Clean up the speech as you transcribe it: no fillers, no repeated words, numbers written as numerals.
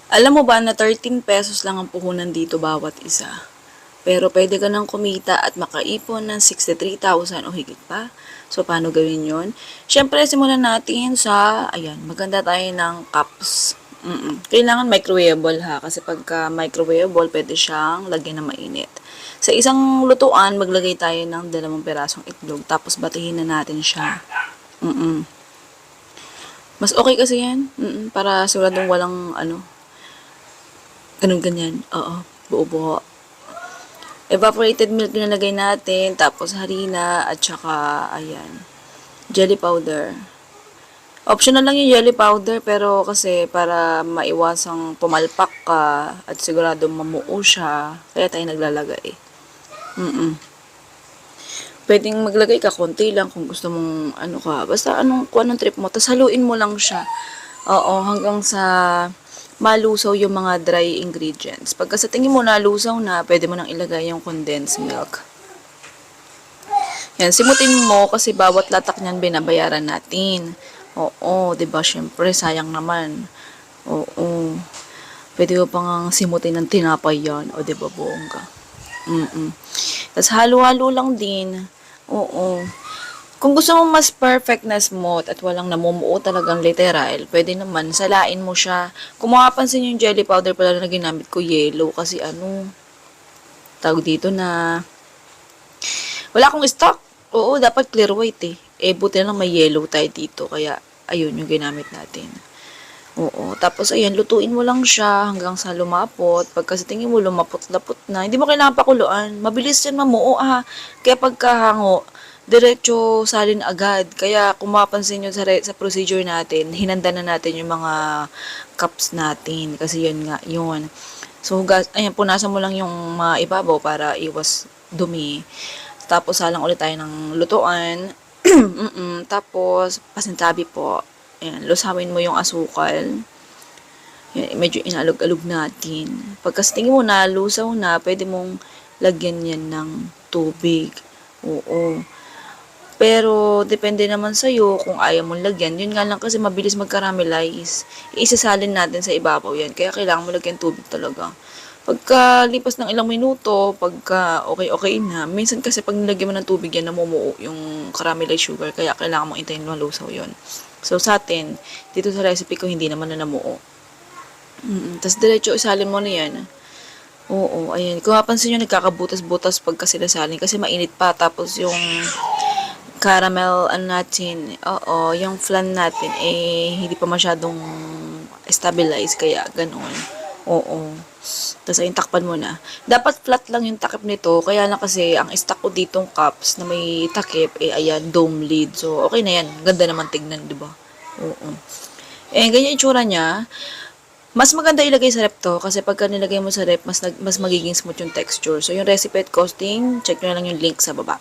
Alam mo ba na 13 pesos lang ang puhunan dito bawat isa? Pero pwede ka nang kumita at makaipon ng 63,000 o higit pa. So, paano gawin yon? Siyempre, simulan natin sa, ayan, maganda tayo ng cups. Kailangan microwavable ha, kasi pagka microwavable, pwede siyang lagyan ng mainit. Sa isang lutuan, maglagay tayo ng 2 pirasong itlog, tapos batihin na natin siya. Mas okay kasi yan, para siguradong walang, ganun ganyan, oo, buo-buo. Evaporated milk nilagay natin, tapos harina, at saka, ayan, jelly powder. Optional lang yung jelly powder, pero kasi para maiwasang pumalpak ka at sigurado mamuo siya, kaya tayo naglalagay. Pwedeng maglagay ka konti lang kung gusto mong ano ka. Basta kung anong trip mo. Tapos haluin mo lang siya. Oo, hanggang sa malusaw yung mga dry ingredients. Pagka sa tingin mo nalusaw na, pwede mo nang ilagay yung condensed milk. Yan, simutin mo kasi bawat latak niyan binabayaran natin. Oo, 'di ba? Syempre, sayang naman. Oo. Pwede mo pang simutin ng tinapay yan. O, 'di ba, bongga? Tapos halo-halo lang din. Oo. Kung gusto mo mas perfect na smooth at walang namumuo talagang literal, pwede naman salain mo siya. Kung makapansin yung jelly powder pala na ginamit ko, yellow. Kasi tawag dito na, wala akong stock. Oo, dapat clear white eh. Buti na lang may yellow tayo dito. Kaya, ayun yung ginamit natin. Oo. Tapos, ayan, lutuin mo lang siya hanggang sa lumapot. Pagka sa tingin mo lumapot-lapot na, hindi mo kailangan pakuluan. Mabilis yan mamuo, ha. Kaya pagkahango, diretso salin agad. Kaya kung mapapansin nyo sa procedure natin, hinanda na natin yung mga cups natin. Kasi yun nga, yun. So, ayan, punasan mo lang yung mga ibabaw para iwas dumi. Tapos, salang ulit tayo ng lutuan. Tapos, pasintabi po. Ayan, lusawin mo yung asukal. Yan, medyo inalog-alog natin. Pagkas tingin mo na lusaw na, pwede mong lagyan yan ng tubig. Oo. Pero, depende naman sa'yo kung ayaw mong lagyan. Yun nga lang kasi mabilis mag-caramelize. Isasalin natin sa ibabaw yan. Kaya kailangan mo lagyan tubig talaga. Pagka lipas ng ilang minuto, pagka okay na, minsan kasi pag nilagyan mo ng tubig yan, namumuo yung caramelized sugar. Kaya kailangan mong intayin malusaw yun. So, sa atin, dito sa recipe ko, hindi naman na namuo. Tapos, diretso isalin mo na yan. Oo, ayan. Kung mapansin nyo, nagkakabutas-butas pagka sinasalin kasi mainit pa. Tapos, yung caramel, natin, oo, yung flan natin, hindi pa masyadong stabilize, kaya ganun. Oo. Tapos, ayun, takpan mo na. Dapat flat lang yung takip nito, kaya lang kasi, ang stock ko ditong cups na may takip, ayan, dome lid. So, okay na yan. Ganda naman tignan, di ba? Oo. Ganyan yung itsura niya. Mas maganda ilagay sa rep to kasi pagka nilagay mo sa rep, mas magiging smooth yung texture. So, yung recipe at costing, check nyo na lang yung link sa baba.